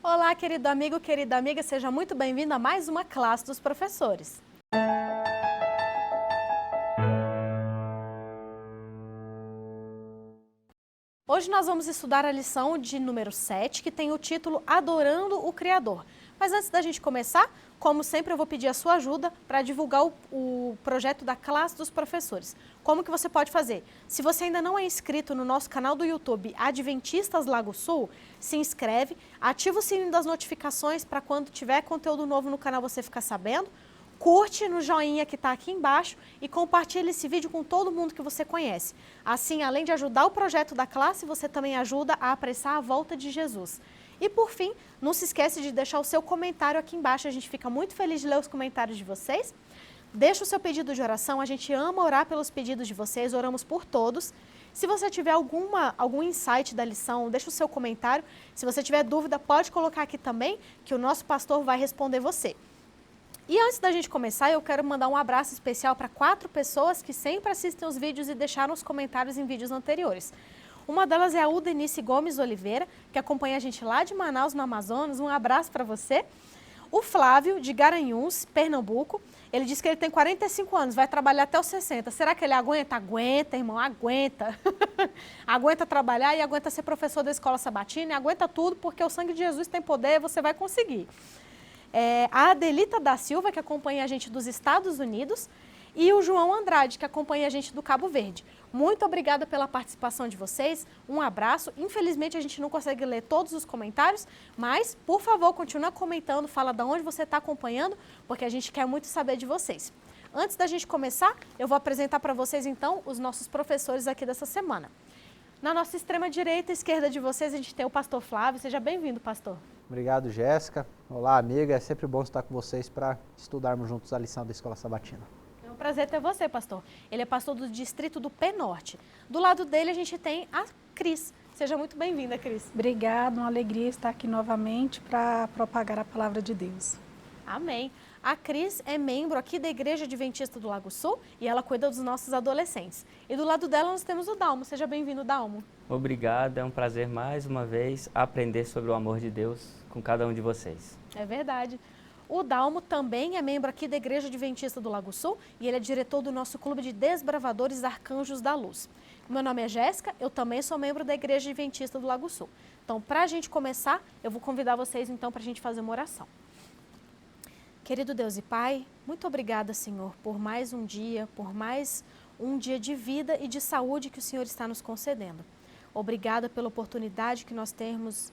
Olá, querido amigo, querida amiga, seja muito bem-vindo a mais uma classe dos professores. Hoje nós vamos estudar a lição de número 7, que tem o título Adorando o Criador. Mas antes da gente começar, como sempre, eu vou pedir a sua ajuda para divulgar o projeto da classe dos professores. Como que você pode fazer? Se você ainda não é inscrito no nosso canal do YouTube Adventistas Lago Sul, se inscreve, ativa o sininho das notificações para quando tiver conteúdo novo no canal você ficar sabendo. Curte no joinha que está aqui embaixo e compartilhe esse vídeo com todo mundo que você conhece. Assim, além de ajudar o projeto da classe, você também ajuda a apressar a volta de Jesus. E por fim, não se esquece de deixar o seu comentário aqui embaixo, a gente fica muito feliz de ler os comentários de vocês. Deixa o seu pedido de oração, a gente ama orar pelos pedidos de vocês, oramos por todos. Se você tiver algum insight da lição, deixa o seu comentário. Se você tiver dúvida, pode colocar aqui também, que o nosso pastor vai responder você. E antes da gente começar, eu quero mandar um abraço especial para 4 pessoas que sempre assistem os vídeos e deixaram os comentários em vídeos anteriores. Uma delas é a Udenice Gomes Oliveira, que acompanha a gente lá de Manaus, no Amazonas. Um abraço para você. O Flávio, de Garanhuns, Pernambuco, ele diz que ele tem 45 anos, vai trabalhar até os 60. Será que ele aguenta? Aguenta, irmão, aguenta. Aguenta trabalhar e aguenta ser professor da escola sabatina, e aguenta tudo, porque o sangue de Jesus tem poder e você vai conseguir. A Adelita da Silva, que acompanha a gente dos Estados Unidos, e o João Andrade, que acompanha a gente do Cabo Verde. Muito obrigada pela participação de vocês, um abraço. Infelizmente a gente não consegue ler todos os comentários, mas, por favor, continua comentando, fala de onde você está acompanhando, porque a gente quer muito saber de vocês. Antes da gente começar, eu vou apresentar para vocês, então, os nossos professores aqui dessa semana. Na nossa extrema direita e esquerda de vocês, a gente tem o pastor Flávio. Seja bem-vindo, pastor. Obrigado, Jéssica. Olá, amiga. É sempre bom estar com vocês para estudarmos juntos a lição da Escola Sabatina. É um prazer ter você, pastor. Ele é pastor do distrito do P-Norte. Do lado dele, a gente tem a Cris. Seja muito bem-vinda, Cris. Obrigada, uma alegria estar aqui novamente para propagar a palavra de Deus. Amém. A Cris é membro aqui da Igreja Adventista do Lago Sul e ela cuida dos nossos adolescentes. E do lado dela nós temos o Dalmo. Seja bem-vindo, Dalmo. Obrigado, é um prazer mais uma vez aprender sobre o amor de Deus com cada um de vocês. É verdade. O Dalmo também é membro aqui da Igreja Adventista do Lago Sul e ele é diretor do nosso clube de desbravadores Arcanjos da Luz. Meu nome é Jéssica, eu também sou membro da Igreja Adventista do Lago Sul. Então, para a gente começar, eu vou convidar vocês então para a gente fazer uma oração. Querido Deus e Pai, muito obrigada, Senhor, por mais um dia de vida e de saúde que o Senhor está nos concedendo. Obrigada pela oportunidade que nós temos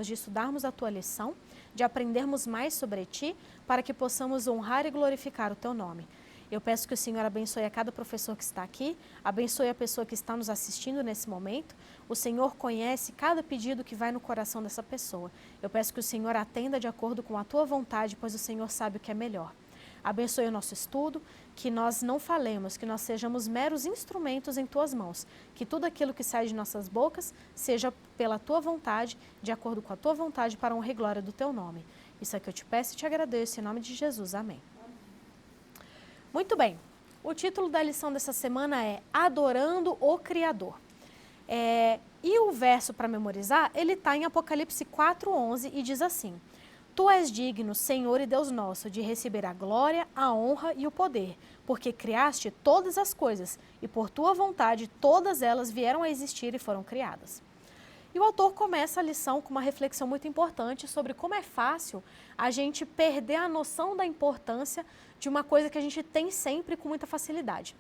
de estudarmos a Tua lição, de aprendermos mais sobre Ti, para que possamos honrar e glorificar o Teu nome. Eu peço que o Senhor abençoe a cada professor que está aqui, abençoe a pessoa que está nos assistindo nesse momento. O Senhor conhece cada pedido que vai no coração dessa pessoa. Eu peço que o Senhor atenda de acordo com a Tua vontade, pois o Senhor sabe o que é melhor. Abençoe o nosso estudo, que nós não falemos, que nós sejamos meros instrumentos em Tuas mãos, que tudo aquilo que sai de nossas bocas seja pela Tua vontade, de acordo com a Tua vontade, para a honra e glória do Teu nome. Isso é que eu te peço e te agradeço, em nome de Jesus. Amém. Muito bem, o título da lição dessa semana é Adorando o Criador. E o verso para memorizar, ele está em Apocalipse 4:11 e diz assim: Tu és digno, Senhor e Deus nosso, de receber a glória, a honra e o poder, porque criaste todas as coisas, e por tua vontade todas elas vieram a existir e foram criadas. E o autor começa a lição com uma reflexão muito importante sobre como é fácil a gente perder a noção da importância de uma coisa que a gente tem sempre com muita facilidade.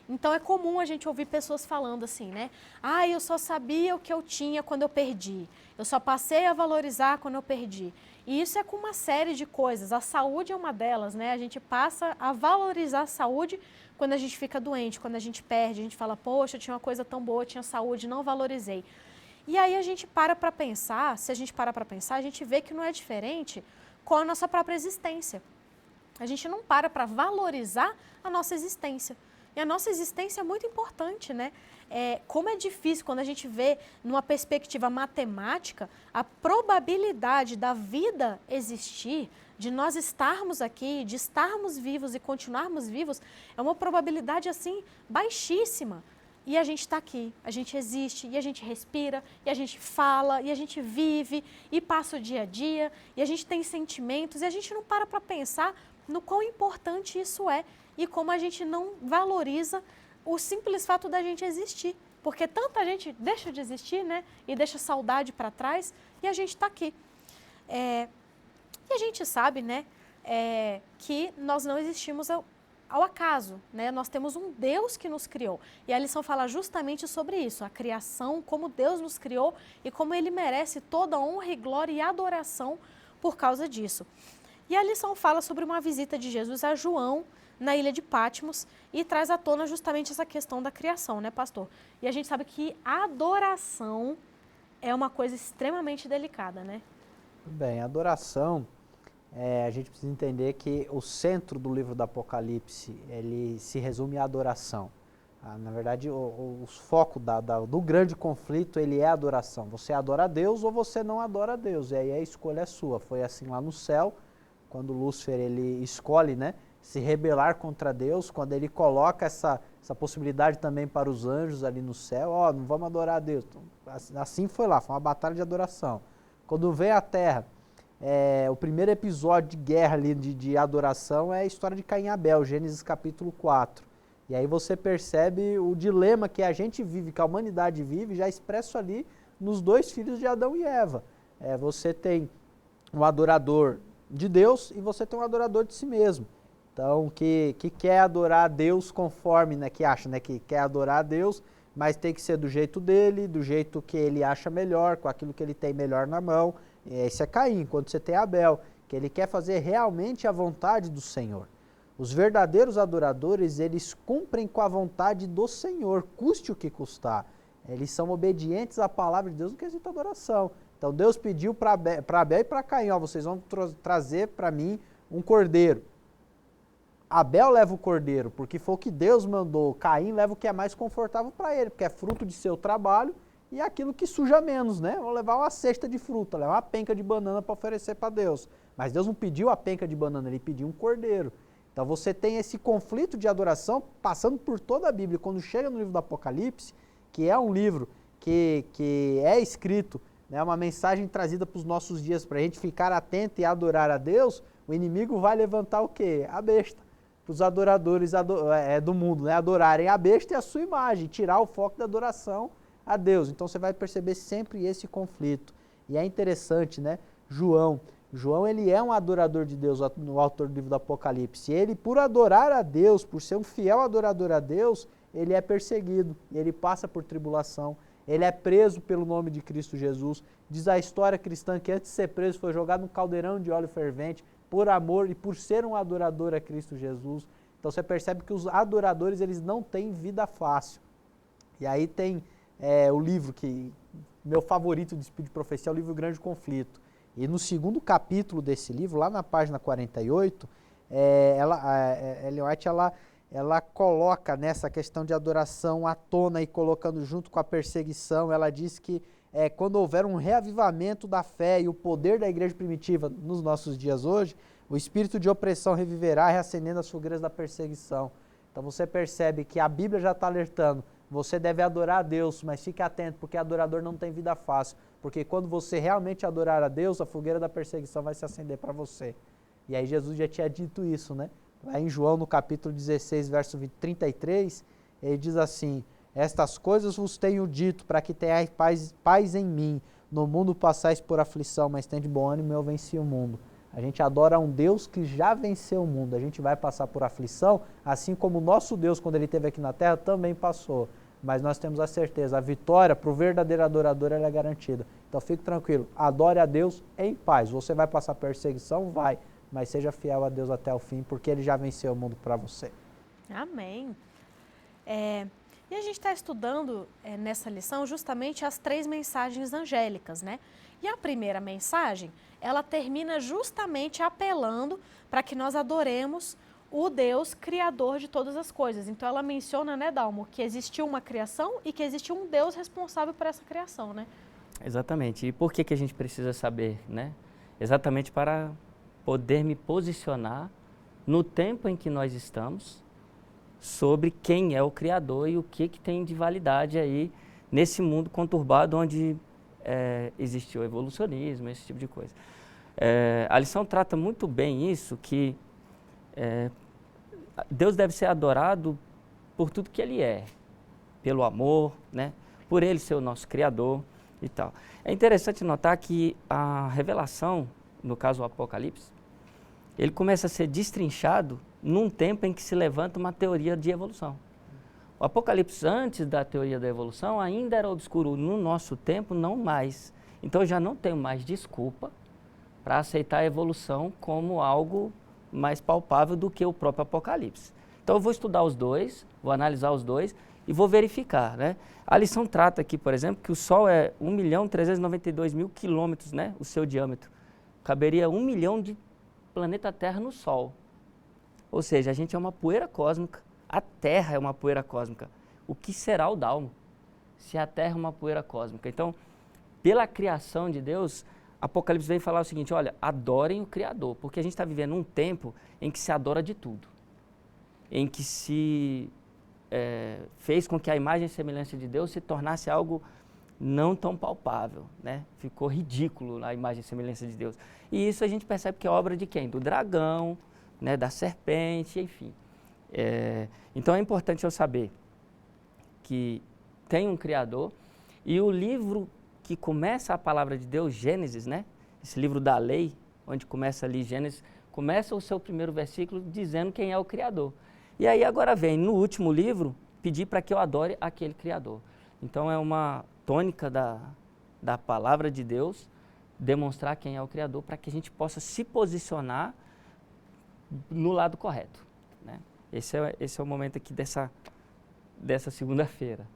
Então é comum a gente ouvir pessoas falando assim, né? Ah, eu só sabia o que eu tinha quando eu perdi. Eu só passei a valorizar quando eu perdi. E isso é com uma série de coisas. A saúde é uma delas, né? A gente passa a valorizar a saúde quando a gente fica doente, quando a gente perde. A gente fala, poxa, eu tinha uma coisa tão boa, eu tinha saúde, não valorizei. E aí a gente para pensar, se a gente para pensar, a gente vê que não é diferente com a nossa própria existência. A gente não para valorizar a nossa existência. E a nossa existência é muito importante, né? Como é difícil quando a gente vê numa perspectiva matemática a probabilidade da vida existir, de nós estarmos aqui, de estarmos vivos e continuarmos vivos, é uma probabilidade assim baixíssima. E a gente está aqui, a gente existe, e a gente respira, e a gente fala, e a gente vive, e passa o dia a dia, e a gente tem sentimentos, e a gente não para pensar no quão importante isso é e como a gente não valoriza o simples fato da gente existir. Porque tanta gente deixa de existir, né? E deixa saudade para trás, e a gente está aqui. E a gente sabe, né? Que nós não existimos ao acaso, né? Nós temos um Deus que nos criou. E a lição fala justamente sobre isso, a criação, como Deus nos criou e como Ele merece toda honra e glória e adoração por causa disso. E a lição fala sobre uma visita de Jesus a João na ilha de Patmos e traz à tona justamente essa questão da criação, né, pastor? E a gente sabe que a adoração é uma coisa extremamente delicada, né? Bem, adoração, a gente precisa entender que o centro do livro do Apocalipse, ele se resume à adoração. Na verdade, o foco do grande conflito, ele é a adoração. Você adora a Deus ou você não adora a Deus, e aí a escolha é sua. Foi assim lá no céu, quando Lúcifer ele escolhe, né, se rebelar contra Deus, quando ele coloca essa possibilidade também para os anjos ali no céu, não vamos adorar a Deus. Então, assim foi lá, foi uma batalha de adoração. Quando veio à Terra, o primeiro episódio de guerra ali, de adoração é a história de Caim e Abel, Gênesis capítulo 4. E aí você percebe o dilema que a gente vive, que a humanidade vive, já expresso ali nos dois filhos de Adão e Eva. Você tem um adorador de Deus e você tem um adorador de si mesmo. Então, que quer adorar a Deus conforme, né, que acha, né, que quer adorar a Deus, mas tem que ser do jeito dele, do jeito que ele acha melhor, com aquilo que ele tem melhor na mão. Esse é Caim. Quando você tem Abel, que ele quer fazer realmente a vontade do Senhor. Os verdadeiros adoradores, eles cumprem com a vontade do Senhor, custe o que custar. Eles são obedientes à palavra de Deus no quesito adoração. Então Deus pediu para Abel e para Caim, vocês vão trazer para mim um cordeiro. Abel leva o cordeiro, porque foi o que Deus mandou. Caim leva o que é mais confortável para ele, porque é fruto de seu trabalho e é aquilo que suja menos, né? Vou levar uma cesta de fruta, levar uma penca de banana para oferecer para Deus. Mas Deus não pediu a penca de banana, ele pediu um cordeiro. Então você tem esse conflito de adoração passando por toda a Bíblia. Quando chega no livro do Apocalipse, que é um livro que é escrito, né, uma mensagem trazida para os nossos dias, para a gente ficar atento e adorar a Deus, o inimigo vai levantar o quê? A besta. Para os adoradores do mundo, né, adorarem a besta e a sua imagem, tirar o foco da adoração a Deus. Então você vai perceber sempre esse conflito. E é interessante, né? João, ele é um adorador de Deus, o autor do livro do Apocalipse. Ele, por adorar a Deus, por ser um fiel adorador a Deus, ele é perseguido, ele passa por tribulação, ele é preso pelo nome de Cristo Jesus. Diz a história cristã que antes de ser preso foi jogado num caldeirão de óleo fervente, por amor e por ser um adorador a Cristo Jesus. Então você percebe que os adoradores, eles não têm vida fácil. E aí tem o livro que meu favorito de Espírito de Profecia é o livro Grande Conflito. E no segundo capítulo desse livro, lá na página 48, Ellen White ela coloca nessa questão de adoração à tona e colocando junto com a perseguição. Ela diz que quando houver um reavivamento da fé e o poder da igreja primitiva nos nossos dias hoje, o espírito de opressão reviverá, reacendendo as fogueiras da perseguição. Então você percebe que a Bíblia já está alertando, você deve adorar a Deus, mas fique atento, porque adorador não tem vida fácil. Porque quando você realmente adorar a Deus, a fogueira da perseguição vai se acender para você. E aí Jesus já tinha dito isso, né? Lá em João, no capítulo 16, verso 33, ele diz assim: estas coisas vos tenho dito, para que tenhais paz em mim. No mundo passais por aflição, mas tende bom ânimo, eu venci o mundo. A gente adora um Deus que já venceu o mundo. A gente vai passar por aflição, assim como o nosso Deus, quando ele esteve aqui na terra, também passou. Mas nós temos a certeza, a vitória para o verdadeiro adorador, ela é garantida. Então fique tranquilo, adore a Deus em paz. Você vai passar perseguição? Vai. Mas seja fiel a Deus até o fim, porque Ele já venceu o mundo para você. Amém. E a gente está estudando nessa lição justamente as 3 mensagens angélicas, né? E a primeira mensagem, ela termina justamente apelando para que nós adoremos o Deus criador de todas as coisas. Então ela menciona, né, Dalmo, que existiu uma criação e que existiu um Deus responsável por essa criação, né? Exatamente. E por que a gente precisa saber, né? Exatamente para poder me posicionar no tempo em que nós estamos sobre quem é o Criador e o que tem de validade aí nesse mundo conturbado onde existiu o evolucionismo, esse tipo de coisa. A lição trata muito bem isso, que Deus deve ser adorado por tudo que Ele é, pelo amor, né? Por Ele ser o nosso Criador e tal. É interessante notar que a revelação, no caso o Apocalipse, ele começa a ser destrinchado num tempo em que se levanta uma teoria de evolução. O Apocalipse, antes da teoria da evolução, ainda era obscuro. No nosso tempo, não mais. Então, eu já não tenho mais desculpa para aceitar a evolução como algo mais palpável do que o próprio Apocalipse. Então, eu vou estudar os dois, vou analisar os dois e vou verificar, né? A lição trata aqui, por exemplo, que o Sol é 1.392.000 quilômetros, né? O seu diâmetro. Caberia 1 milhão de planeta Terra no Sol. Ou seja, a gente é uma poeira cósmica, a Terra é uma poeira cósmica. O que será o Dalmo se a Terra é uma poeira cósmica? Então, pela criação de Deus, Apocalipse vem falar o seguinte, olha, adorem o Criador, porque a gente está vivendo um tempo em que se adora de tudo, em que se fez com que a imagem e semelhança de Deus se tornasse algo não tão palpável, né? Ficou ridículo a imagem e semelhança de Deus. E isso a gente percebe que é obra de quem? Do dragão, né? Da serpente, enfim. Então é importante eu saber que tem um Criador e o livro que começa a palavra de Deus, Gênesis, né? Esse livro da lei, onde começa ali Gênesis, começa o seu primeiro versículo dizendo quem é o Criador. E aí agora vem, no último livro, pedir para que eu adore aquele Criador. Então é uma tônica da palavra de Deus, demonstrar quem é o Criador, para que a gente possa se posicionar no lado correto, né? Esse é o momento aqui dessa segunda-feira.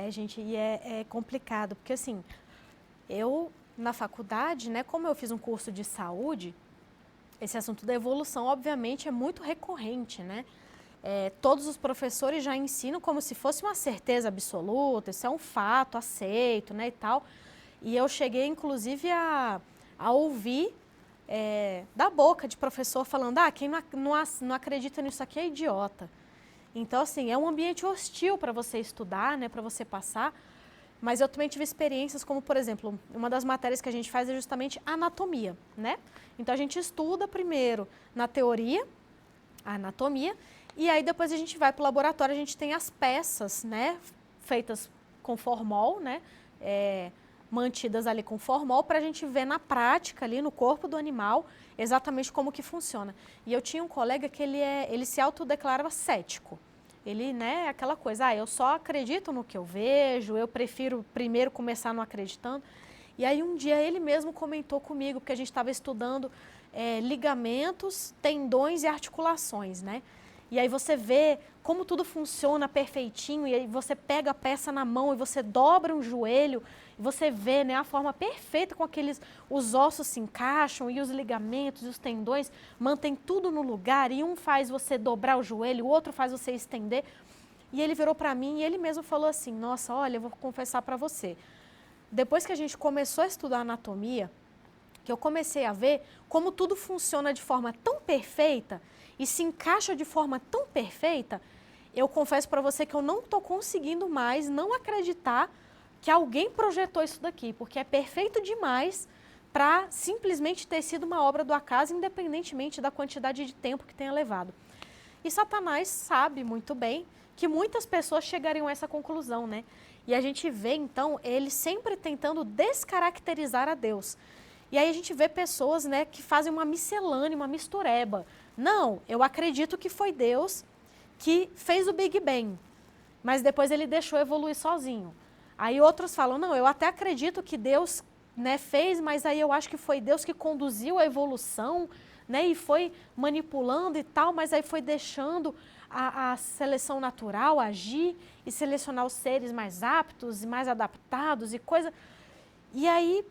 Gente, e é complicado, porque assim, eu na faculdade, né, como eu fiz um curso de saúde, esse assunto da evolução, obviamente, é muito recorrente, né? Todos os professores já ensinam como se fosse uma certeza absoluta, isso é um fato aceito, né, e tal. E eu cheguei, inclusive, a ouvir da boca de professor falando, quem não acredita nisso aqui é idiota. Então, assim, é um ambiente hostil para você estudar, né, para você passar. Mas eu também tive experiências como, por exemplo, uma das matérias que a gente faz é justamente anatomia, né? Então, a gente estuda primeiro na teoria, a anatomia, e aí depois a gente vai para o laboratório, a gente tem as peças, né, feitas com formol, né, mantidas ali com formol, para a gente ver na prática ali no corpo do animal exatamente como que funciona. E eu tinha um colega que ele se autodeclarava cético. Ele, né, aquela coisa, eu só acredito no que eu vejo, eu prefiro primeiro começar não acreditando. E aí um dia ele mesmo comentou comigo, porque a gente estava estudando ligamentos, tendões e articulações, né? E aí você vê como tudo funciona perfeitinho, e aí você pega a peça na mão e você dobra um joelho, e você vê, né, a forma perfeita com os ossos se encaixam, e os ligamentos e os tendões mantêm tudo no lugar, e um faz você dobrar o joelho, o outro faz você estender. E ele virou para mim e ele mesmo falou assim, nossa, olha, eu vou confessar para você, depois que a gente começou a estudar anatomia, que eu comecei a ver como tudo funciona de forma tão perfeita e se encaixa de forma tão perfeita, eu confesso para você que eu não estou conseguindo mais não acreditar que alguém projetou isso daqui, porque é perfeito demais para simplesmente ter sido uma obra do acaso, independentemente da quantidade de tempo que tenha levado. E Satanás sabe muito bem que muitas pessoas chegariam a essa conclusão, né? E a gente vê, então, ele sempre tentando descaracterizar a Deus. E aí a gente vê pessoas, né, que fazem uma miscelânea, uma mistureba. Não, eu acredito que foi Deus que fez o Big Bang, mas depois ele deixou evoluir sozinho. Aí outros falam, não, eu até acredito que Deus, né, fez, mas aí eu acho que foi Deus que conduziu a evolução, né, e foi manipulando e tal, mas aí foi deixando a seleção natural agir e selecionar os seres mais aptos e mais adaptados e coisa. E aí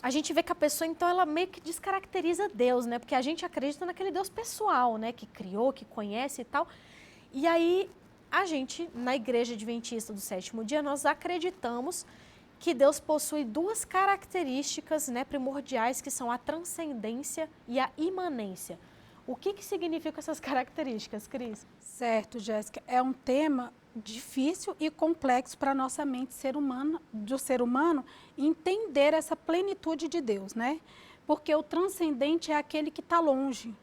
a gente vê que a pessoa, então, ela meio que descaracteriza Deus, né? Porque a gente acredita naquele Deus pessoal, né? Que criou, que conhece e tal. E aí, a gente, na Igreja Adventista do Sétimo Dia, nós acreditamos que Deus possui duas características, né, primordiais, que são a transcendência e a imanência. O que significam essas características, Cris? Certo, Jéssica. É um tema difícil e complexo para a nossa mente do ser humano entender essa plenitude de Deus, né? Porque o transcendente é aquele que está longe,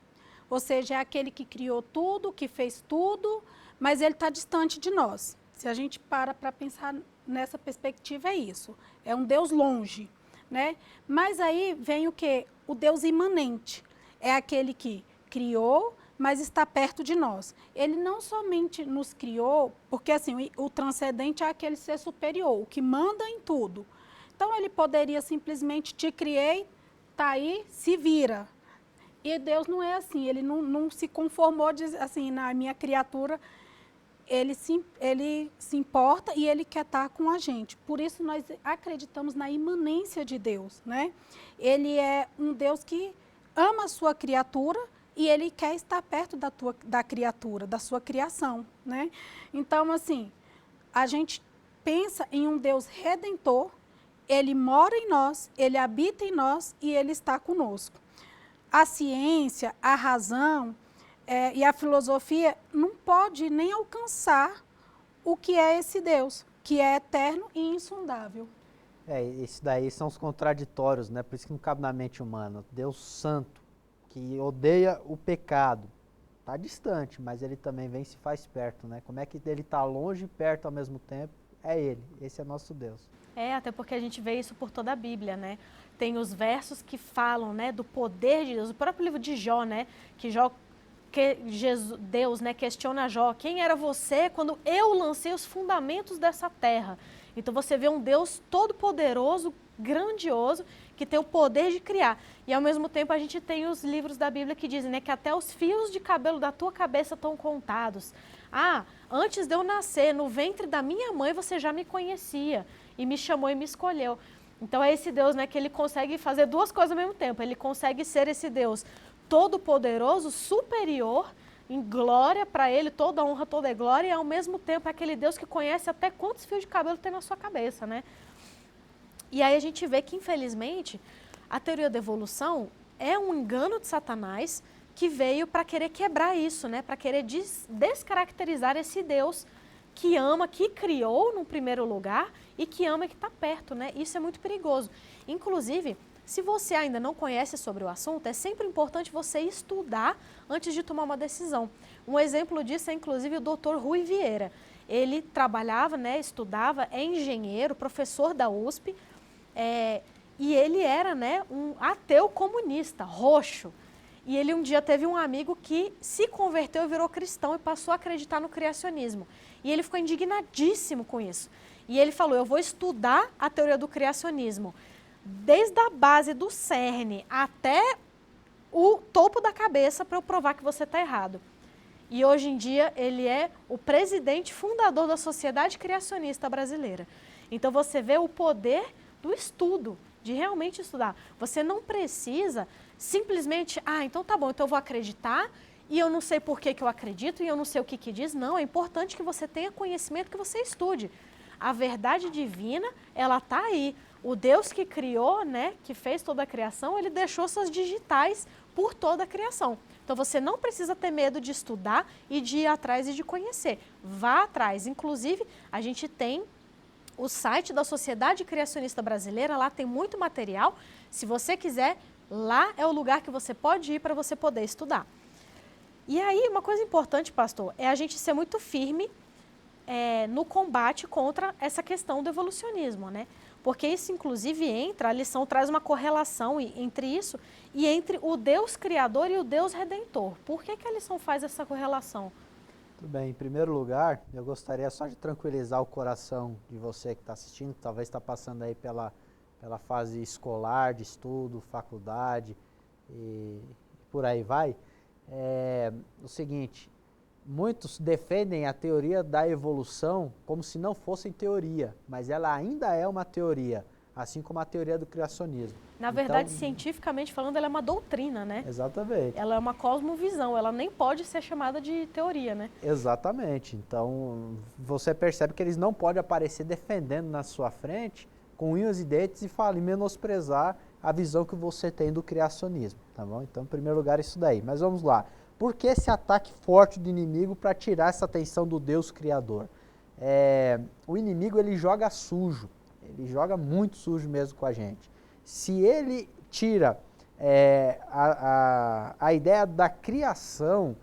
ou seja, é aquele que criou tudo, que fez tudo, mas ele está distante de nós. Se a gente para pensar nessa perspectiva, é isso. É um Deus longe, né? Mas aí vem o quê? O Deus imanente. É aquele que criou, mas está perto de nós. Ele não somente nos criou, porque assim, o transcendente é aquele ser superior, o que manda em tudo. Então ele poderia simplesmente te criei, tá aí, se vira. E Deus não é assim, ele não se conformou assim, na minha criatura, ele se importa e ele quer estar com a gente. Por isso nós acreditamos na imanência de Deus, né? Ele é um Deus que ama a sua criatura e ele quer estar perto da criatura, da sua criação, né? Então, assim, a gente pensa em um Deus redentor, ele mora em nós, ele habita em nós e ele está conosco. A ciência, a razão e a filosofia não pode nem alcançar o que é esse Deus, que é eterno e insondável. Isso daí são os contraditórios, né? Por isso que não cabe na mente humana. Deus santo, que odeia o pecado, está distante, mas ele também vem e se faz perto, né? Como é que ele está longe e perto ao mesmo tempo? É ele, esse é nosso Deus. Até porque a gente vê isso por toda a Bíblia, né? Tem os versos que falam, né, do poder de Deus. O próprio livro de Jó, né? Deus, né, questiona Jó. Quem era você quando eu lancei os fundamentos dessa terra? Então você vê um Deus todo-poderoso, grandioso, que tem o poder de criar. E ao mesmo tempo a gente tem os livros da Bíblia que dizem, né, que até os fios de cabelo da tua cabeça estão contados. Antes de eu nascer, no ventre da minha mãe você já me conhecia e me chamou e me escolheu. Então é esse Deus, né, que ele consegue fazer duas coisas ao mesmo tempo. Ele consegue ser esse Deus todo-poderoso, superior, em glória para ele, toda honra, toda glória, e ao mesmo tempo é aquele Deus que conhece até quantos fios de cabelo tem na sua cabeça, né? E aí a gente vê que, infelizmente, a teoria da evolução é um engano de Satanás que veio para querer quebrar isso, né? Para querer descaracterizar esse Deus que ama, que criou no primeiro lugar e que ama e que está perto, né? Isso é muito perigoso. Inclusive, se você ainda não conhece sobre o assunto, é sempre importante você estudar antes de tomar uma decisão. Um exemplo disso é, inclusive, o Dr. Rui Vieira. Ele trabalhava, né, estudava, é engenheiro, professor da USP, e ele era, né, um ateu comunista, roxo. E ele um dia teve um amigo que se converteu e virou cristão e passou a acreditar no criacionismo. E ele ficou indignadíssimo com isso. E ele falou, eu vou estudar a teoria do criacionismo, desde a base do cerne até o topo da cabeça para eu provar que você está errado. E hoje em dia ele é o presidente fundador da Sociedade Criacionista Brasileira. Então você vê o poder do estudo, de realmente estudar. Você não precisa simplesmente, então tá bom, então eu vou acreditar e eu não sei por que eu acredito e eu não sei o que diz. Não, é importante que você tenha conhecimento, que você estude. A verdade divina, ela está aí. O Deus que criou, né, que fez toda a criação, ele deixou suas digitais por toda a criação. Então você não precisa ter medo de estudar e de ir atrás e de conhecer. Vá atrás. Inclusive, a gente tem o site da Sociedade Criacionista Brasileira, lá tem muito material. Se você quiser, lá é o lugar que você pode ir para você poder estudar. E aí, uma coisa importante, pastor, é a gente ser muito firme no combate contra essa questão do evolucionismo, né? Porque isso, inclusive, a lição traz uma correlação entre isso e entre o Deus Criador e o Deus Redentor. Por que a lição faz essa correlação? Tudo bem, em primeiro lugar, eu gostaria só de tranquilizar o coração de você que está assistindo, que talvez está passando aí pela fase escolar, de estudo, faculdade e por aí vai. O seguinte, muitos defendem a teoria da evolução como se não fosse teoria, mas ela ainda é uma teoria, assim como a teoria do criacionismo. Na verdade, cientificamente falando, ela é uma doutrina, né? Exatamente. Ela é uma cosmovisão, ela nem pode ser chamada de teoria, né? Exatamente. Então, você percebe que eles não podem aparecer defendendo na sua frente com unhas e dentes e menosprezar a visão que você tem do criacionismo, tá bom? Então, em primeiro lugar, isso daí. Mas vamos lá. Por que esse ataque forte do inimigo para tirar essa atenção do Deus Criador? O inimigo, ele joga sujo, ele joga muito sujo mesmo com a gente. Se ele tira a ideia da criação,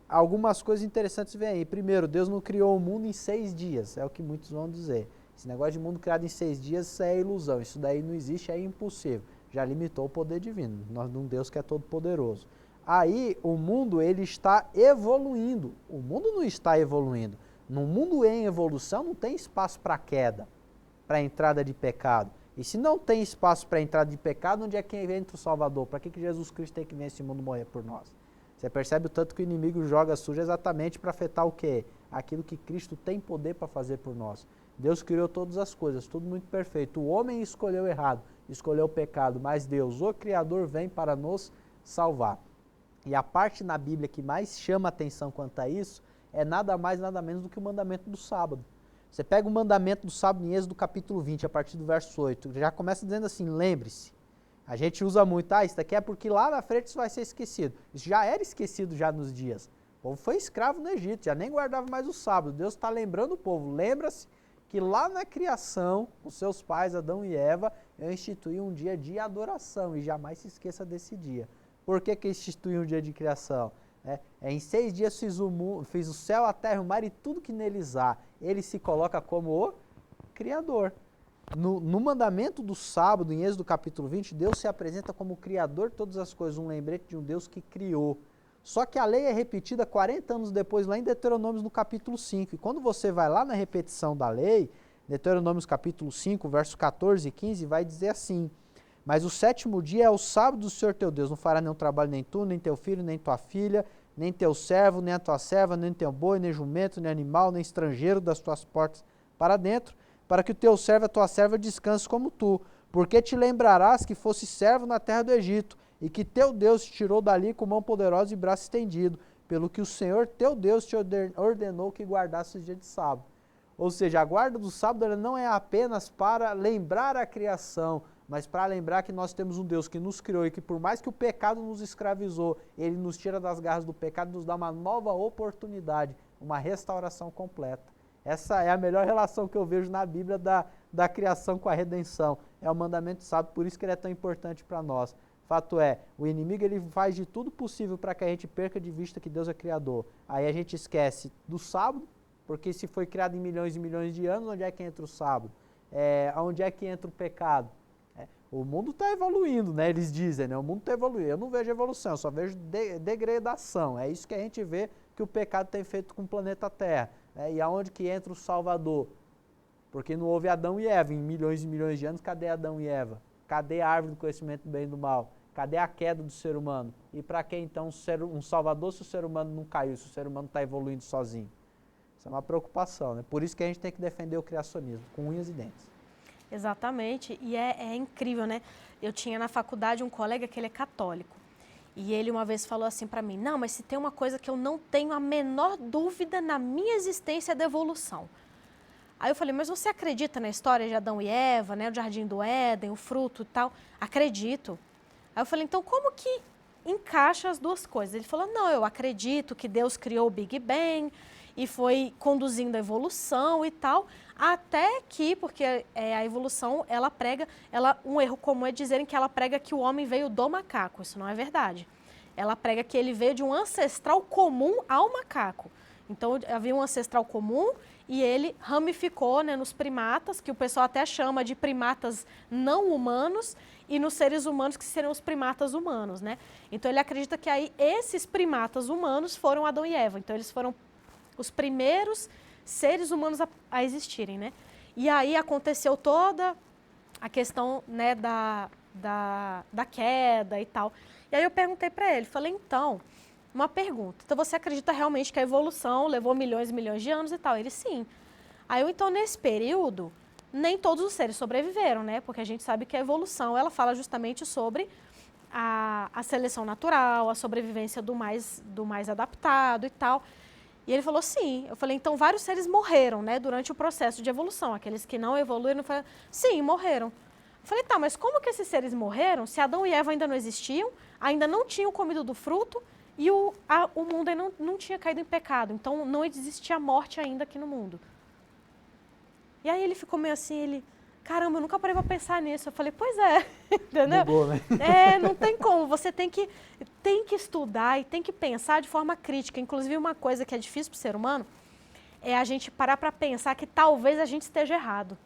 algumas coisas interessantes vêm aí. Primeiro, Deus não criou o mundo em 6 dias, é o que muitos vão dizer. Esse negócio de mundo criado em 6 dias, isso é ilusão, isso daí não existe, é impossível. Já limitou o poder divino, nós de um Deus que é todo poderoso. Aí, o mundo, ele está evoluindo. O mundo não está evoluindo. No mundo em evolução não tem espaço para queda, para entrada de pecado. E se não tem espaço para entrada de pecado, onde é que entra o Salvador? Para que Jesus Cristo tem que vir nesse mundo morrer por nós? Você percebe o tanto que o inimigo joga sujo exatamente para afetar o quê? Aquilo que Cristo tem poder para fazer por nós. Deus criou todas as coisas, tudo muito perfeito. O homem escolheu errado, escolheu o pecado, mas Deus, o Criador, vem para nos salvar. E a parte na Bíblia que mais chama atenção quanto a isso é nada mais, nada menos do que o mandamento do sábado. Você pega o mandamento do sábado em Êxodo capítulo 20, a partir do verso 8, já começa dizendo assim, lembre-se. A gente usa muito, isso daqui é porque lá na frente isso vai ser esquecido. Isso já era esquecido já nos dias. O povo foi escravo no Egito, já nem guardava mais o sábado. Deus está lembrando o povo, lembra-se que lá na criação, os seus pais, Adão e Eva, eu instituí um dia de adoração e jamais se esqueça desse dia. Por que institui um dia de criação? Em 6 dias fiz o céu, a terra, o mar e tudo que neles há. Ele se coloca como o Criador. No mandamento do sábado, em Êxodo capítulo 20, Deus se apresenta como o Criador de todas as coisas, um lembrete de um Deus que criou. Só que a lei é repetida 40 anos depois, lá em Deuteronômio no capítulo 5. E quando você vai lá na repetição da lei, Deuteronômio capítulo 5, versos 14 e 15, vai dizer assim: mas o 7º dia é o sábado do Senhor teu Deus, não fará nenhum trabalho nem tu, nem teu filho, nem tua filha, nem teu servo, nem a tua serva, nem teu boi, nem jumento, nem animal, nem estrangeiro das tuas portas para dentro, para que o teu servo e a tua serva descanse como tu, porque te lembrarás que fosse servo na terra do Egito, e que teu Deus te tirou dali com mão poderosa e braço estendido, pelo que o Senhor teu Deus te ordenou que guardasse o dia de sábado. Ou seja, a guarda do sábado ela não é apenas para lembrar a criação, mas para lembrar que nós temos um Deus que nos criou e que por mais que o pecado nos escravizou, Ele nos tira das garras do pecado e nos dá uma nova oportunidade, uma restauração completa. Essa é a melhor relação que eu vejo na Bíblia da criação com a redenção. É o mandamento do sábado, por isso que ele é tão importante para nós. Fato é, o inimigo ele faz de tudo possível para que a gente perca de vista que Deus é Criador. Aí a gente esquece do sábado, porque se foi criado em milhões e milhões de anos, onde é que entra o sábado? Onde é que entra o pecado? O mundo está evoluindo, né? Eles dizem, né? O mundo está evoluindo. Eu não vejo evolução, eu só vejo degradação. É isso que a gente vê que o pecado tem feito com o planeta Terra. E aonde que entra o Salvador? Porque não houve Adão e Eva em milhões e milhões de anos. Cadê Adão e Eva? Cadê a árvore do conhecimento do bem e do mal? Cadê a queda do ser humano? E para que então um Salvador se o ser humano não caiu, se o ser humano está evoluindo sozinho? Isso é uma preocupação, né? Por isso que a gente tem que defender o criacionismo, com unhas e dentes. Exatamente, e é incrível, né? Eu tinha na faculdade um colega que ele é católico, e ele uma vez falou assim para mim, não, mas se tem uma coisa que eu não tenho a menor dúvida na minha existência é da evolução. Aí eu falei, mas você acredita na história de Adão e Eva, né? O jardim do Éden, o fruto e tal? Acredito. Aí eu falei, então como que encaixa as duas coisas? Ele falou, não, eu acredito que Deus criou o Big Bang e foi conduzindo a evolução e tal, até que, porque a evolução, ela prega, um erro comum é dizerem que ela prega que o homem veio do macaco, isso não é verdade. Ela prega que ele veio de um ancestral comum ao macaco. Então havia um ancestral comum e ele ramificou, né, nos primatas, que o pessoal até chama de primatas não humanos, e nos seres humanos, que seriam os primatas humanos, né? Então ele acredita que aí esses primatas humanos foram Adão e Eva, então eles foram os primeiros seres humanos a existirem, né? E aí aconteceu toda a questão, né, da queda e tal. E aí eu perguntei para ele, falei, então, uma pergunta, então você acredita realmente que a evolução levou milhões e milhões de anos e tal? Ele, sim. Aí eu, então, nesse período, nem todos os seres sobreviveram, né? Porque a gente sabe que a evolução, ela fala justamente sobre a seleção natural, a sobrevivência do mais adaptado e tal. E ele falou, sim. Eu falei, então vários seres morreram, né, durante o processo de evolução. Aqueles que não evoluíram, sim, morreram. Falei, tá, mas como que esses seres morreram se Adão e Eva ainda não existiam, ainda não tinham comido do fruto e o mundo ainda não tinha caído em pecado, então não existia morte ainda aqui no mundo. E aí ele ficou meio assim, caramba, eu nunca parei pra pensar nisso. Eu falei, pois é, entendeu? Bugou, né? Não tem como, você tem que estudar e tem que pensar de forma crítica. Inclusive uma coisa que é difícil pro ser humano é a gente parar pra pensar que talvez a gente esteja errado.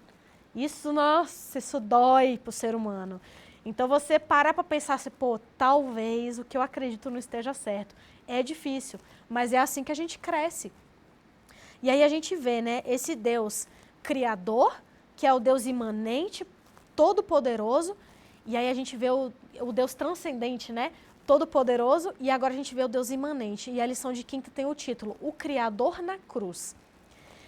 Isso, nossa, isso dói pro ser humano. Então você parar pra pensar assim, pô, talvez o que eu acredito não esteja certo. É difícil, mas é assim que a gente cresce. E aí a gente vê, né, esse Deus criador, que é o Deus imanente, todo-poderoso, e aí a gente vê o Deus transcendente, né, todo-poderoso, e agora a gente vê o Deus imanente. E a lição de quinta tem o título, O Criador na Cruz.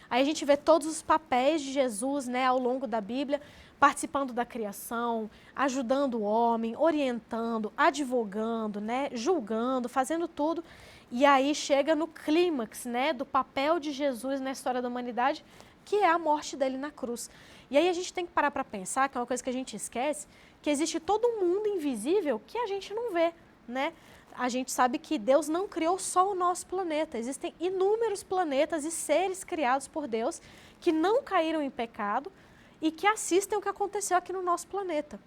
Aí a gente vê todos os papéis de Jesus, né, ao longo da Bíblia, participando da criação, ajudando o homem, orientando, advogando, né, julgando, fazendo tudo. E aí chega no clímax, né, do papel de Jesus na história da humanidade, que é a morte dele na cruz. E aí a gente tem que parar para pensar, que é uma coisa que a gente esquece, que existe todo um mundo invisível que a gente não vê, né? A gente sabe que Deus não criou só o nosso planeta. Existem inúmeros planetas e seres criados por Deus que não caíram em pecado e que assistem o que aconteceu aqui no nosso planeta.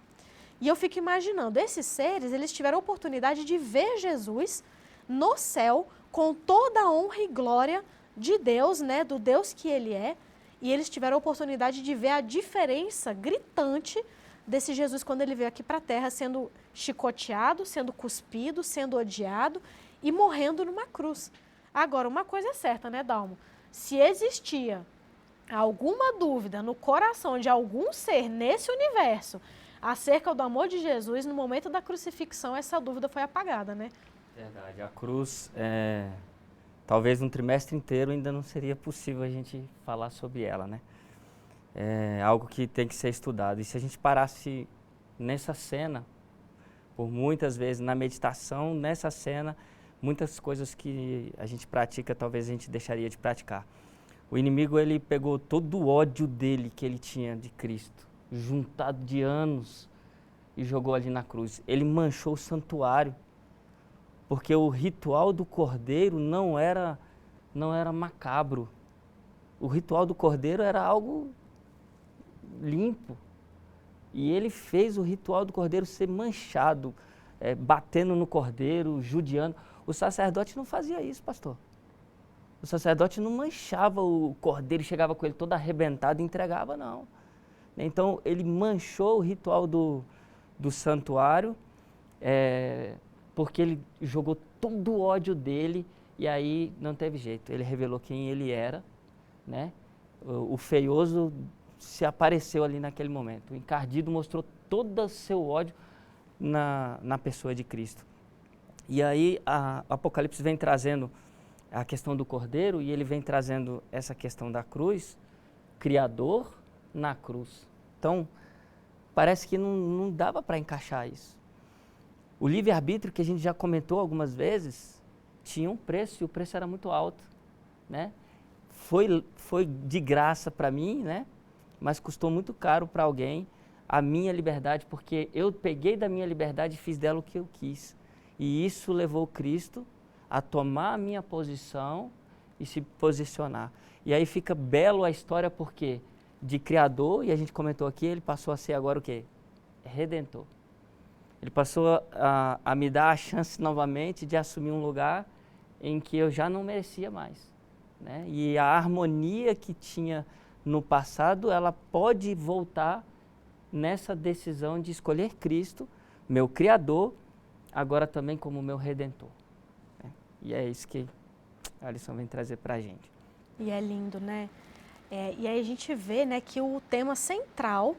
E eu fico imaginando, esses seres, eles tiveram a oportunidade de ver Jesus no céu com toda a honra e glória de Deus, né, do Deus que Ele é, e eles tiveram a oportunidade de ver a diferença gritante desse Jesus quando ele veio aqui para a Terra, sendo chicoteado, sendo cuspido, sendo odiado e morrendo numa cruz. Agora, uma coisa é certa, né, Dalmo? Se existia alguma dúvida no coração de algum ser nesse universo acerca do amor de Jesus, no momento da crucifixão, essa dúvida foi apagada, né? Verdade, a cruz, talvez um trimestre inteiro ainda não seria possível a gente falar sobre ela, né? É algo que tem que ser estudado. E se a gente parasse nessa cena, por muitas vezes, na meditação, nessa cena, muitas coisas que a gente pratica, talvez a gente deixaria de praticar. O inimigo, ele pegou todo o ódio dele que ele tinha de Cristo, juntado de anos, e jogou ali na cruz. Ele manchou o santuário, porque o ritual do cordeiro não era macabro. O ritual do cordeiro era algo limpo. E ele fez o ritual do cordeiro ser manchado, batendo no cordeiro, judiando. O sacerdote não fazia isso, pastor. O sacerdote não manchava o cordeiro, chegava com ele todo arrebentado e entregava, não. Então, ele manchou o ritual do santuário, porque ele jogou todo o ódio dele e aí não teve jeito. Ele revelou quem ele era, né? O feioso se apareceu ali naquele momento. O encardido mostrou todo o seu ódio na pessoa de Cristo. E aí a Apocalipse vem trazendo a questão do cordeiro e ele vem trazendo essa questão da cruz, Criador na cruz. Então, parece que não dava para encaixar isso. O livre-arbítrio, que a gente já comentou algumas vezes, tinha um preço e o preço era muito alto, né? Foi de graça para mim, né? Mas custou muito caro para alguém a minha liberdade, porque eu peguei da minha liberdade e fiz dela o que eu quis. E isso levou Cristo a tomar a minha posição e se posicionar. E aí fica belo a história porque de Criador, e a gente comentou aqui, ele passou a ser agora o quê? Redentor. Ele passou a me dar a chance novamente de assumir um lugar em que eu já não merecia mais, né? E a harmonia que tinha no passado, ela pode voltar nessa decisão de escolher Cristo, meu Criador, agora também como meu Redentor. Né? E é isso que a lição vem trazer para a gente. E é lindo, né? E aí a gente vê, né, que o tema central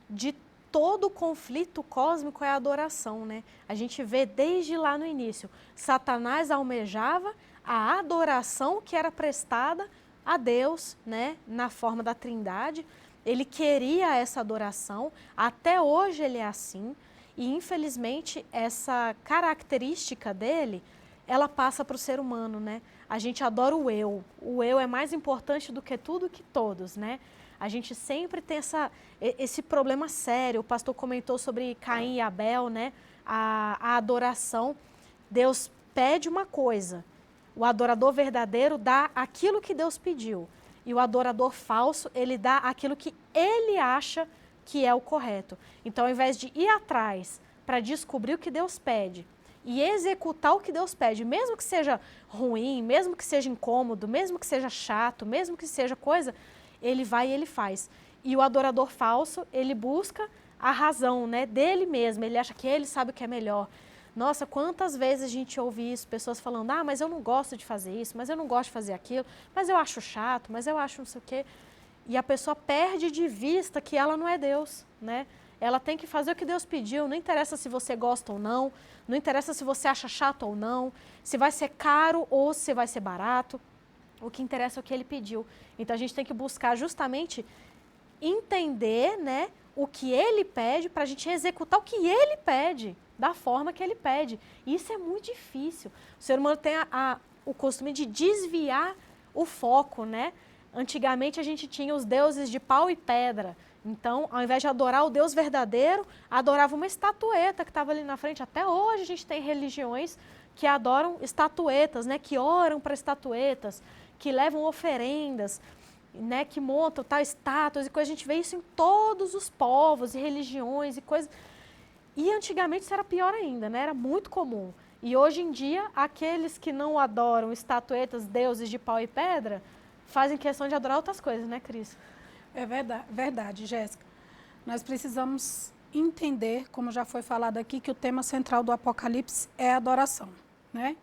de todo o conflito cósmico é a adoração, né? A gente vê desde lá no início, Satanás almejava a adoração que era prestada a Deus, né, na forma da Trindade. Ele queria essa adoração, até hoje ele é assim, e infelizmente essa característica dele, ela passa para o ser humano, né? A gente adora o eu é mais importante do que tudo e que todos, né? A gente sempre tem esse problema sério. O pastor comentou sobre Caim e Abel, né? A adoração. Deus pede uma coisa. O adorador verdadeiro dá aquilo que Deus pediu. E o adorador falso, ele dá aquilo que ele acha que é o correto. Então, ao invés de ir atrás para descobrir o que Deus pede e executar o que Deus pede, mesmo que seja ruim, mesmo que seja incômodo, mesmo que seja chato, mesmo que seja coisa, ele vai e ele faz. E o adorador falso, ele busca a razão, né, dele mesmo, ele acha que ele sabe o que é melhor. Nossa, quantas vezes a gente ouve isso, pessoas falando, mas eu não gosto de fazer isso, mas eu não gosto de fazer aquilo, mas eu acho chato, mas eu acho não sei o quê. E a pessoa perde de vista que ela não é Deus, né? Ela tem que fazer o que Deus pediu, não interessa se você gosta ou não, não interessa se você acha chato ou não, se vai ser caro ou se vai ser barato, o que interessa é o que ele pediu. Então a gente tem que buscar justamente entender, né, o que ele pede para a gente executar o que ele pede, da forma que ele pede. E isso é muito difícil. O ser humano tem o costume de desviar o foco, né? Antigamente a gente tinha os deuses de pau e pedra. Então, ao invés de adorar o Deus verdadeiro, adorava uma estatueta que estava ali na frente. Até hoje a gente tem religiões que adoram estatuetas, né? Que oram para estatuetas, que levam oferendas, né? Que montam estátuas e coisas. A gente vê isso em todos os povos e religiões e coisas. E antigamente isso era pior ainda, né? Era muito comum. E hoje em dia, aqueles que não adoram estatuetas, deuses de pau e pedra, fazem questão de adorar outras coisas, né, Cris? É verdade, Jéssica. Nós precisamos entender, como já foi falado aqui, que o tema central do Apocalipse é a adoração, né?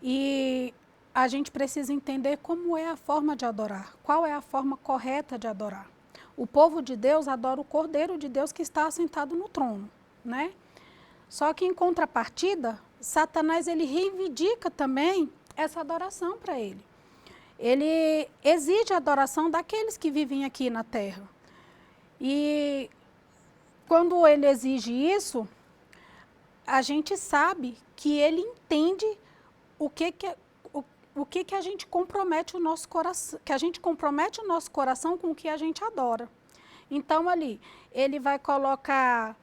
E a gente precisa entender como é a forma de adorar, qual é a forma correta de adorar. O povo de Deus adora o Cordeiro de Deus que está assentado no trono, né? Só que em contrapartida, Satanás ele reivindica também essa adoração para ele. Ele exige a adoração daqueles que vivem aqui na terra. E quando ele exige isso, a gente sabe que ele entende o que a gente compromete o nosso coração, que a gente compromete o nosso coração com o que a gente adora. Então ali, ele vai colocar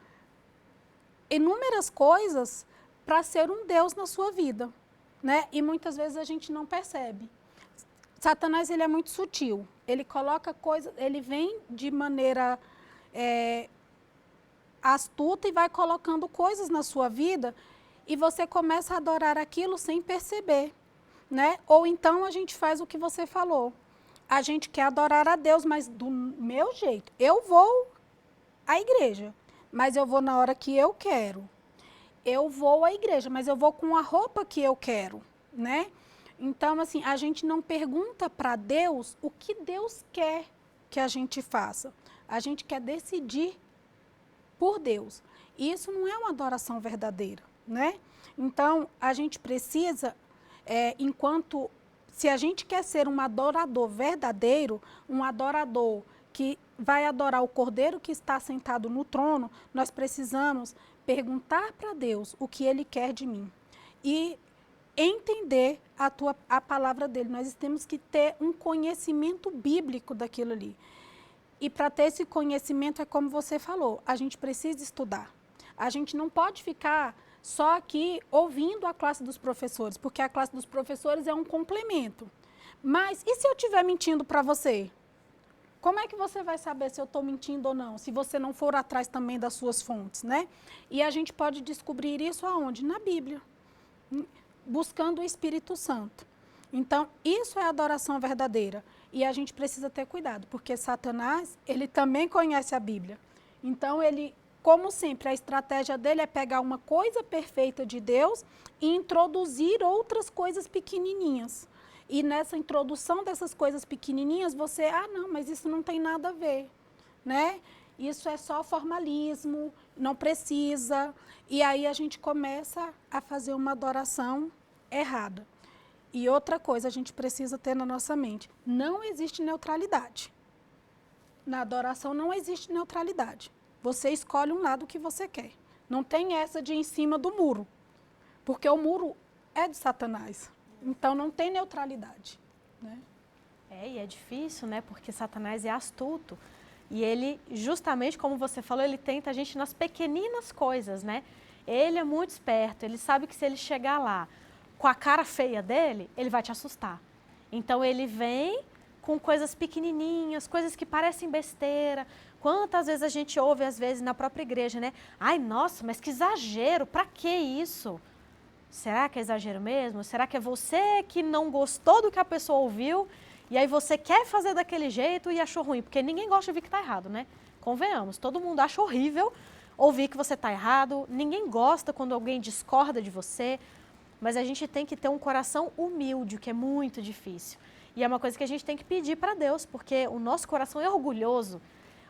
inúmeras coisas para ser um Deus na sua vida, né? E muitas vezes a gente não percebe. Satanás ele é muito sutil. Ele coloca coisas, ele vem de maneira astuta e vai colocando coisas na sua vida e você começa a adorar aquilo sem perceber, né? Ou então a gente faz o que você falou. A gente quer adorar a Deus, mas do meu jeito. Eu vou à igreja, mas eu vou na hora que eu quero. Eu vou à igreja, mas eu vou com a roupa que eu quero, né? Então, assim, a gente não pergunta para Deus o que Deus quer que a gente faça. A gente quer decidir por Deus. E isso não é uma adoração verdadeira, né? Então, a gente precisa, se a gente quer ser um adorador verdadeiro, um adorador que vai adorar o Cordeiro que está sentado no trono, nós precisamos perguntar para Deus o que Ele quer de mim. E entender a palavra dele. Nós temos que ter um conhecimento bíblico daquilo ali. E para ter esse conhecimento, é como você falou, a gente precisa estudar. A gente não pode ficar só aqui ouvindo a classe dos professores, porque a classe dos professores é um complemento. Mas e se eu estiver mentindo para você? Como é que você vai saber se eu estou mentindo ou não, se você não for atrás também das suas fontes, né? E a gente pode descobrir isso aonde? Na Bíblia. Buscando o Espírito Santo. Então, isso é adoração verdadeira. E a gente precisa ter cuidado, porque Satanás, ele também conhece a Bíblia. Então, ele, como sempre, a estratégia dele é pegar uma coisa perfeita de Deus e introduzir outras coisas pequenininhas. E nessa introdução dessas coisas pequenininhas, você, não, mas isso não tem nada a ver, né? Isso é só formalismo, não precisa. E aí a gente começa a fazer uma adoração errada. E outra coisa a gente precisa ter na nossa mente, não existe neutralidade. Na adoração não existe neutralidade. Você escolhe um lado que você quer. Não tem essa de ir em cima do muro, porque o muro é de Satanás. Então não tem neutralidade, né? E é difícil, né? Porque Satanás é astuto. E ele, justamente como você falou, ele tenta a gente nas pequeninas coisas, né? Ele é muito esperto, ele sabe que se ele chegar lá com a cara feia dele, ele vai te assustar. Então ele vem com coisas pequenininhas, coisas que parecem besteira. Quantas vezes a gente ouve, às vezes, na própria igreja, né? Ai, nossa, mas que exagero, pra que isso? Será que é exagero mesmo? Será que é você que não gostou do que a pessoa ouviu e aí você quer fazer daquele jeito e achou ruim? Porque ninguém gosta de ouvir que está errado, né? Convenhamos, todo mundo acha horrível ouvir que você está errado, ninguém gosta quando alguém discorda de você, mas a gente tem que ter um coração humilde, o que é muito difícil. E é uma coisa que a gente tem que pedir para Deus, porque o nosso coração é orgulhoso.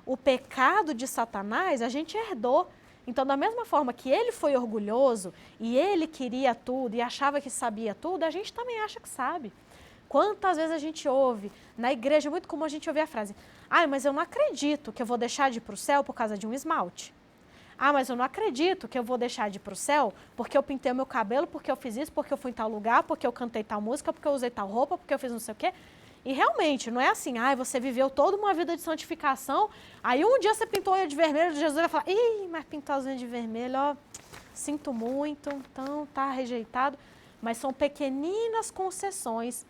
O pecado de Satanás a gente herdou. Então, da mesma forma que ele foi orgulhoso e ele queria tudo e achava que sabia tudo, a gente também acha que sabe. Quantas vezes a gente ouve, na igreja é muito comum a gente ouvir a frase: ai, mas eu não acredito que eu vou deixar de ir para o céu por causa de um esmalte. Ah, mas eu não acredito que eu vou deixar de ir para o céu porque eu pintei o meu cabelo, porque eu fiz isso, porque eu fui em tal lugar, porque eu cantei tal música, porque eu usei tal roupa, porque eu fiz não sei o quê. E realmente, não é assim, você viveu toda uma vida de santificação, aí um dia você pintou a unha de vermelho, Jesus vai falar: ih, mas pintar as unhas de vermelho, ó, sinto muito, então tá rejeitado. Mas são pequeninas concessões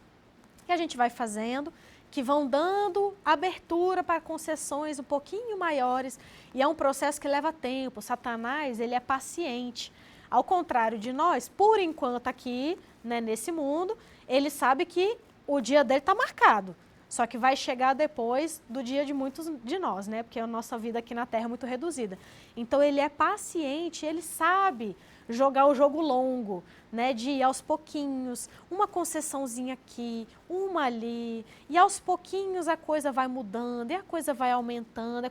que a gente vai fazendo, que vão dando abertura para concessões um pouquinho maiores, e é um processo que leva tempo. Satanás, ele é paciente. Ao contrário de nós, por enquanto aqui, né, nesse mundo, ele sabe que o dia dele está marcado, só que vai chegar depois do dia de muitos de nós, né? Porque a nossa vida aqui na Terra é muito reduzida. Então ele é paciente, ele sabe jogar o jogo longo, né? De ir aos pouquinhos, uma concessãozinha aqui, uma ali, e aos pouquinhos a coisa vai mudando, e a coisa vai aumentando,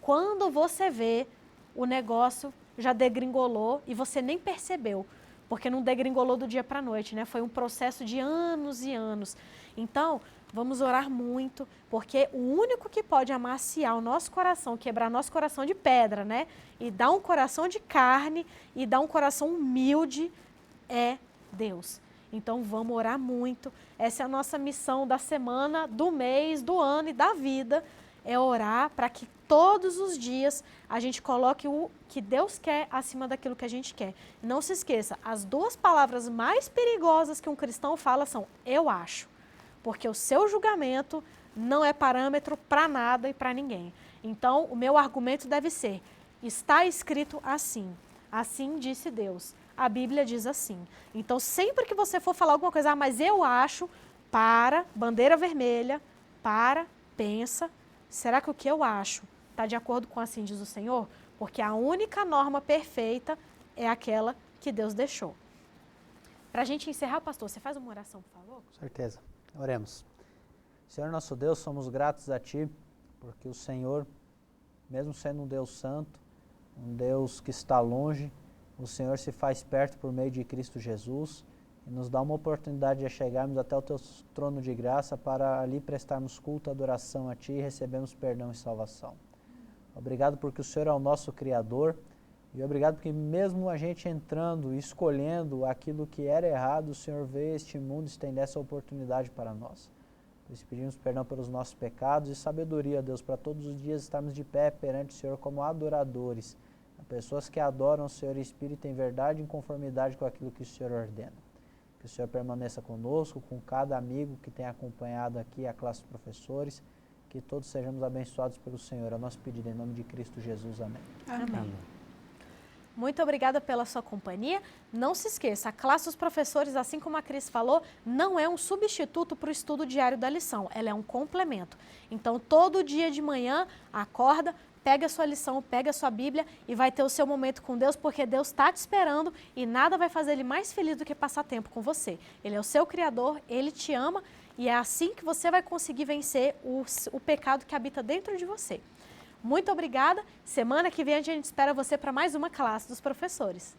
Quando você vê, o negócio já degringolou e você nem percebeu. Porque não degringolou do dia para a noite, né? Foi um processo de anos e anos. Então, vamos orar muito, porque o único que pode amaciar o nosso coração, quebrar nosso coração de pedra, né? E dar um coração de carne e dar um coração humilde é Deus. Então, vamos orar muito. Essa é a nossa missão da semana, do mês, do ano e da vida. É orar para que todos os dias a gente coloque o que Deus quer acima daquilo que a gente quer. Não se esqueça, as duas palavras mais perigosas que um cristão fala são eu acho. Porque o seu julgamento não é parâmetro para nada e para ninguém. Então, o meu argumento deve ser: está escrito assim. Assim disse Deus. A Bíblia diz assim. Então, sempre que você for falar alguma coisa, mas eu acho, bandeira vermelha, pensa. Será que o que eu acho está de acordo com assim diz o Senhor? Porque a única norma perfeita é aquela que Deus deixou. Para a gente encerrar, pastor, você faz uma oração, por favor? Com certeza. Oremos. Senhor nosso Deus, somos gratos a Ti, porque o Senhor, mesmo sendo um Deus santo, um Deus que está longe, o Senhor se faz perto por meio de Cristo Jesus e nos dá uma oportunidade de chegarmos até o Teu trono de graça para ali prestarmos culto, adoração a Ti e recebemos perdão e salvação. Obrigado porque o Senhor é o nosso Criador e obrigado porque mesmo a gente entrando e escolhendo aquilo que era errado, o Senhor veio este mundo estender essa oportunidade para nós. Por isso pedimos perdão pelos nossos pecados e sabedoria, Deus, para todos os dias estarmos de pé perante o Senhor como adoradores, pessoas que adoram o Senhor em espírito e em verdade, em conformidade com aquilo que o Senhor ordena. Que o Senhor permaneça conosco, com cada amigo que tem acompanhado aqui a classe de professores, que todos sejamos abençoados pelo Senhor. É o nosso pedido em nome de Cristo Jesus. Amém. Amém. Muito obrigada pela sua companhia. Não se esqueça, a classe dos professores, assim como a Cris falou, não é um substituto para o estudo diário da lição, ela é um complemento. Então, todo dia de manhã, acorda, pega a sua lição, pega a sua Bíblia e vai ter o seu momento com Deus, porque Deus está te esperando e nada vai fazer Ele mais feliz do que passar tempo com você. Ele é o seu Criador, Ele te ama e é assim que você vai conseguir vencer o pecado que habita dentro de você. Muito obrigada. Semana que vem a gente espera você para mais uma classe dos professores.